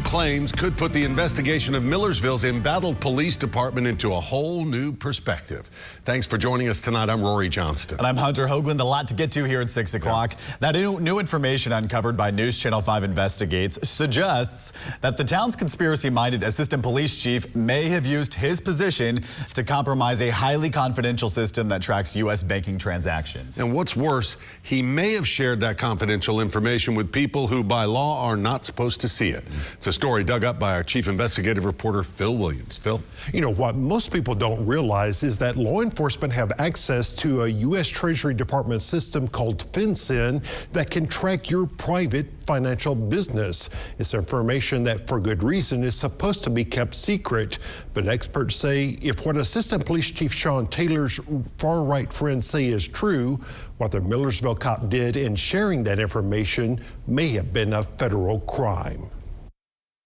claims could put the investigation of Millersville's embattled police department into a whole new perspective. Thanks for joining us tonight. I'm Rory Johnston. And I'm Hunter Hoagland. A lot to get to here at 6 o'clock. Yeah. That new information uncovered by News Channel 5 Investigates suggests that the town's conspiracy-minded assistant police chief may have used his position to compromise a highly confidential system that tracks U.S. banking transactions. And what's worse, he may have shared that confidential information with people who by law are not supposed to see it. It's a story dug up by our chief investigative reporter, Phil Williams. Phil? You know, what most people don't realize is that law enforcement have access to a U.S. Treasury Department system called FinCEN that can track your private financial business. It's information that, for good reason, is supposed to be kept secret. But experts say if what Assistant Police Chief Sean Taylor's far-right friends say is true, what the Millersville cop did in sharing that information may have been a federal crime.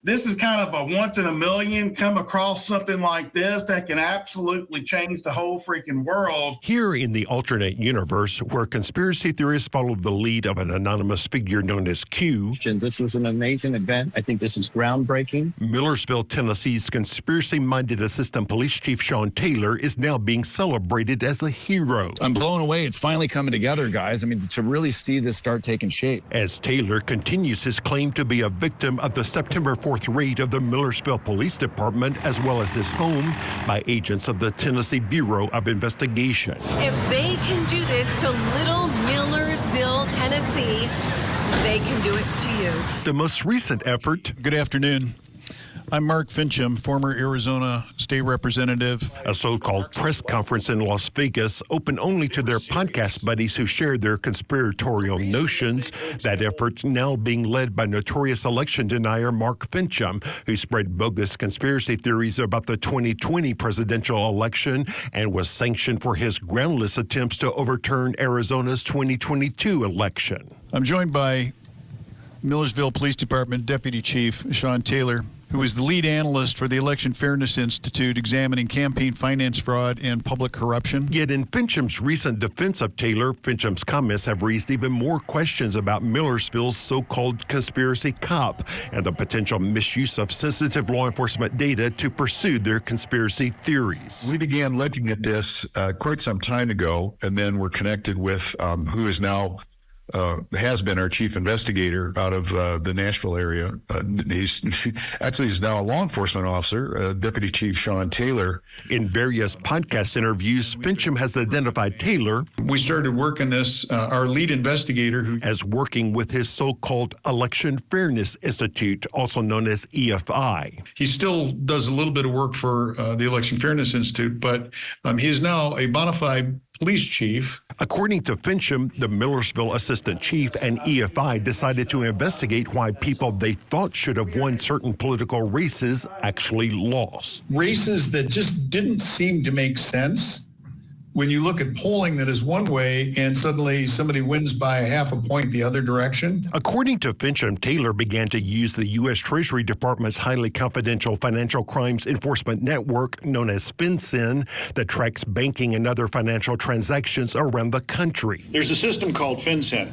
This is kind of a once in a million come across something like this that can absolutely change the whole freaking world. Here in the alternate universe, where conspiracy theorists follow the lead of an anonymous figure known as Q, this was an amazing event. I think this is groundbreaking. Millersville, Tennessee's conspiracy-minded Assistant Police Chief Sean Taylor is now being celebrated as a hero. I'm blown away. It's finally coming together, guys. I mean, to really see this start taking shape. As Taylor continues his claim to be a victim of the September 4th raid of the Millersville Police Department, as well as his home, by agents of the Tennessee Bureau of Investigation. If they can do this to little Millersville, Tennessee, they can do it to you. The most recent effort. Good afternoon. I'm Mark Fincham, former Arizona state representative. A so-called press conference in Las Vegas, open only to their podcast buddies who share their conspiratorial notions. That effort now being led by notorious election denier Mark Fincham, who spread bogus conspiracy theories about the 2020 presidential election and was sanctioned for his groundless attempts to overturn Arizona's 2022 election. I'm joined by Millersville Police Department Deputy Chief Sean Taylor, who is the lead analyst for the Election Fairness Institute examining campaign finance fraud and public corruption. Yet in Fincham's recent defense of Taylor, Fincham's comments have raised even more questions about Millersville's so-called conspiracy cop and the potential misuse of sensitive law enforcement data to pursue their conspiracy theories. We began looking at this quite some time ago, and then we're connected with who is now has been our chief investigator out of the Nashville area. He's now a law enforcement officer, Deputy Chief Sean Taylor. In various podcast interviews, Fincham has identified Taylor. We started working this, our lead investigator, as working with his so-called Election Fairness Institute, also known as EFI. He still does a little bit of work for the Election Fairness Institute, but he is now a bona fide police chief. According to Fincham, the Millersville assistant chief and EFI decided to investigate why people they thought should have won certain political races actually lost. Races that just didn't seem to make sense. When you look at polling that is one way and suddenly somebody wins by a half a point the other direction. According to Fincham, Taylor began to use the U.S. Treasury Department's highly confidential financial crimes enforcement network known as FinCEN that tracks banking and other financial transactions around the country. There's a system called FinCEN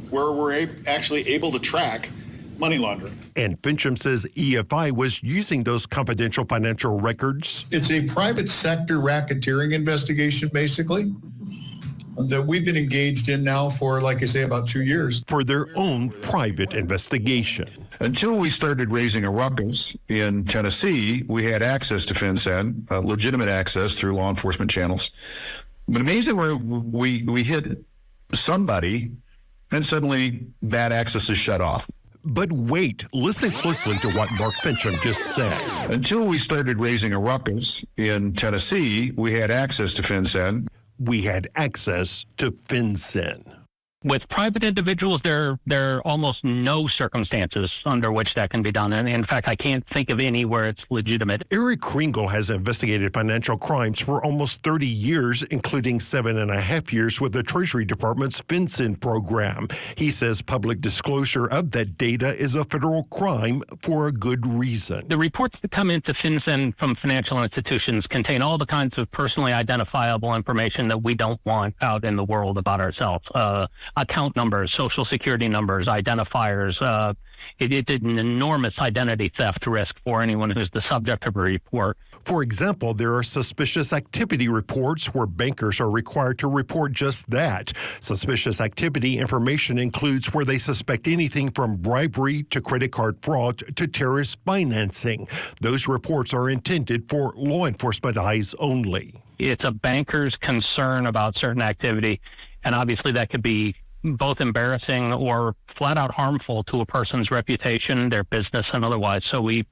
where we're actually able to track money laundering. And Fincham says EFI was using those confidential financial records. It's a private sector racketeering investigation, basically, that we've been engaged in now for, like I say, about 2 years. For their own private investigation. Until we started raising a ruckus in Tennessee, we had access to FinCEN, legitimate access through law enforcement channels. But amazingly, we hit somebody, and suddenly that access is shut off. But wait, listen closely to what Mark Fincham just said. Until we started raising a ruckus in Tennessee, we had access to FinCEN. We had access to FinCEN. With private individuals, there are almost no circumstances under which that can be done. And in fact, I can't think of any where it's legitimate. Eric Kringle has investigated financial crimes for almost 30 years, including 7.5 years with the Treasury Department's FinCEN program. He says public disclosure of that data is a federal crime for a good reason. The reports that come into FinCEN from financial institutions contain all the kinds of personally identifiable information that we don't want out in the world about ourselves. Account numbers, social security numbers, identifiers, it's an enormous identity theft risk for anyone who's the subject of a report. For example, there are suspicious activity reports where bankers are required to report just that. Suspicious activity information includes where they suspect anything from bribery to credit card fraud to terrorist financing. Those reports are intended for law enforcement eyes only. It's a banker's concern about certain activity, and obviously that could be both embarrassing or flat out harmful to a person's reputation, their business, and otherwise. So we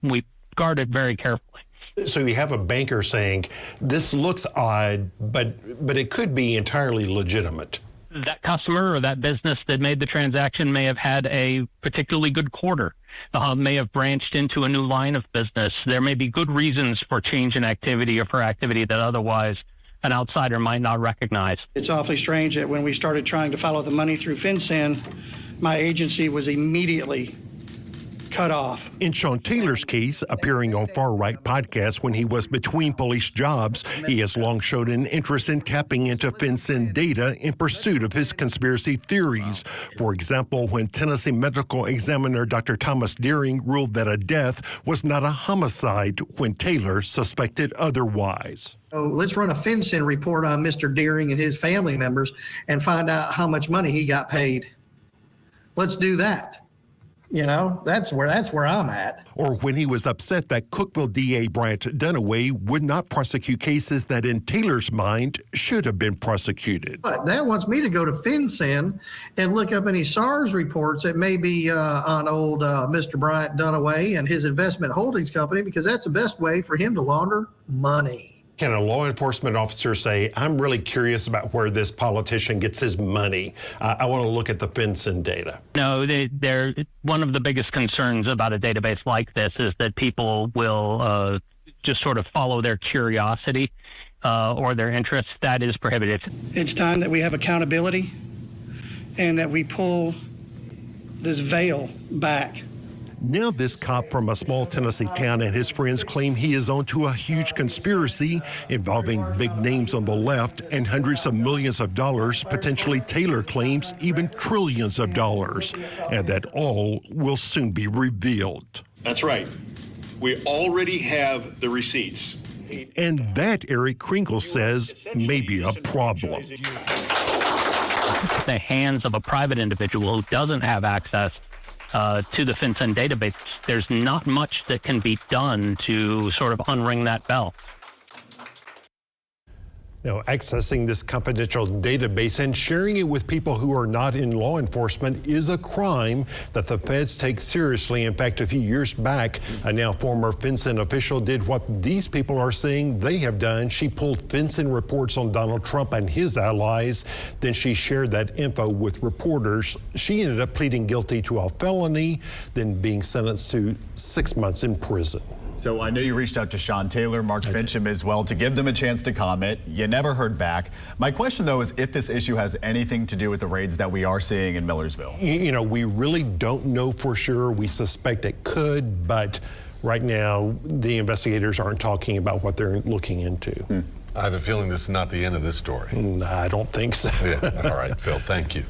guard it very carefully. So you have a banker saying, this looks odd, but it could be entirely legitimate. That customer or that business that made the transaction may have had a particularly good quarter, may have branched into a new line of business. There may be good reasons for change in activity or for activity that otherwise an outsider might not recognize. It's awfully strange that when we started trying to follow the money through FinCEN, my agency was immediately cut off. In Sean Taylor's case, appearing on far-right podcasts when he was between police jobs, he has long showed an interest in tapping into FinCEN data in pursuit of his conspiracy theories. For example, when Tennessee medical examiner Dr. Thomas Deering ruled that a death was not a homicide when Taylor suspected otherwise. So let's run a FinCEN report on Mr. Deering and his family members and find out how much money he got paid. Let's do that. You know, that's where I'm at. Or when he was upset that Cookeville DA Bryant Dunaway would not prosecute cases that in Taylor's mind should have been prosecuted. But that wants me to go to FinCEN and look up any SARS reports that may be on old Mr. Bryant Dunaway and his investment holdings company, because that's the best way for him to launder money. Can a law enforcement officer say, I'm really curious about where this politician gets his money? I want to look at the FinCEN data. No, they're one of the biggest concerns about a database like this is that people will just sort of follow their curiosity or their interest. That is prohibited. It's time that we have accountability and that we pull this veil back. Now this cop from a small Tennessee town and his friends claim he is onto a huge conspiracy involving big names on the left and hundreds of millions of dollars, potentially Taylor claims even trillions of dollars, and that all will soon be revealed. That's right. We already have the receipts. And that, Eric Kringle says, may be a problem. The hands of a private individual who doesn't have access to the FinCEN database, there's not much that can be done to sort of unring that bell. Now, accessing this confidential database and sharing it with people who are not in law enforcement is a crime that the feds take seriously. In fact, a few years back, a now former FinCEN official did what these people are saying they have done. She pulled FinCEN reports on Donald Trump and his allies. Then she shared that info with reporters. She ended up pleading guilty to a felony, then being sentenced to 6 months in prison. So I know you reached out to Sean Taylor, Mark Fincham as well, to give them a chance to comment. You never heard back. My question, though, is if this issue has anything to do with the raids that we are seeing in Millersville. You know, we really don't know for sure. We suspect it could, but right now the investigators aren't talking about what they're looking into. I have a feeling this is not the end of this story. I don't think so. Yeah. All right, Phil, thank you.